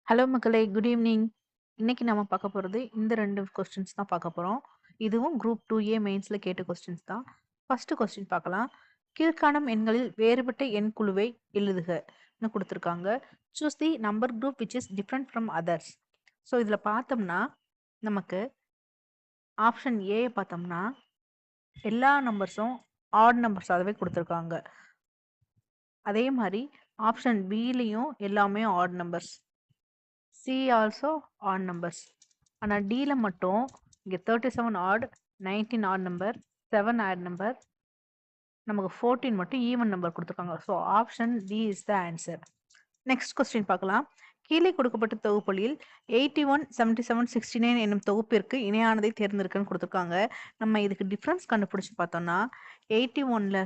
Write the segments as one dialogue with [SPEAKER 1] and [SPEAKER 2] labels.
[SPEAKER 1] Hello மக்களே! Good evening. இன்னைக்கு நம்ம பார்க்க போறது இந்த 2 கொஸ்டின்ஸ் தான் பார்க்க போறோம். இதுவும் குரூப் 2A மெயின்ஸ்ல கேட்ட கொஸ்டின்ஸ் தான். ஃபர்ஸ்ட் கொஸ்டின் பார்க்கலாம். கீழ்க்காணும் எண்களில் வேறுபட்ட எண் குழுவை எழுதுகன்னு குடுத்துருக்காங்க. Choose the number group which is different from others. So இதில பார்த்தோம்னா, நமக்கு ஆப்ஷன் ஏ பார்த்தோம்னா, எல்லா நம்பர்ஸும் ஆட் நம்பர்ஸாவே குடுத்துருக்காங்க. அதே மாரி ஆப்ஷன் பிலயும் எல்லாமே odd numbers. C also odd numbers. ஆனா டில மட்டும் இங்க 37 odd, 19 odd number, 7 odd number, நமக்கு 14 மட்டும் ஈவன் நம்பர் குடுத்துருக்காங்க. So option D is the answer. Next question பார்க்கலாம். கீழே கொடுக்கப்பட்ட தொகுப்புகளில் 81, 77, 69 என்னும் தொகுப்பிற்கு இணையானதை தேர்ந்தெடுக்கன்னு குடுத்துருக்காங்க. நம்ம இதுக்கு டிஃபரன்ஸ் கண்டுபிடிச்சு பார்த்தோம்னா 81ல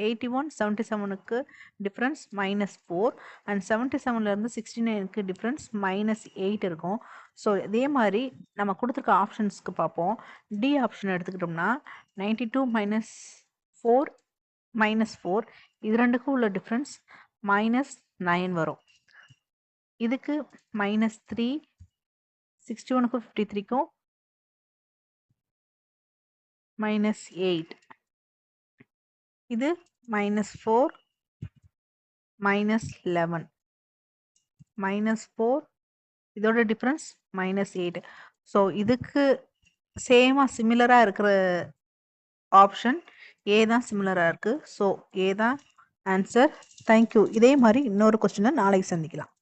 [SPEAKER 1] 81, 77க்கு டிஃபரன்ஸ் -4 அண்ட் 77ல இருந்து 69க்கு டிஃபரன்ஸ் -8 இருக்கும். ஸோ இதே மாதிரி நம்ம குடுத்துருக்க ஆப்ஷன்ஸ்க்கு பார்ப்போம். டி ஆப்ஷன் எடுத்துக்கிட்டோம்னா 92 -4 -4 இது ரெண்டுக்கும் உள்ள டிஃபரன்ஸ் -9 வரும். இதுக்கு -3 61க்கும் 53க்கும் -8 இது -4 -11 -4 இதோட டிஃபரன்ஸ் -8. ஸோ இதுக்கு சேமா சிமிலரா இருக்கிற ஆப்ஷன் ஏ தான் சிமிலரா இருக்கு. ஸோ ஏ தான் ஆன்சர். தேங்க்யூ. இதே மாதிரி இன்னொரு கொஸ்டினை நாளைக்கு சந்திக்கலாம்.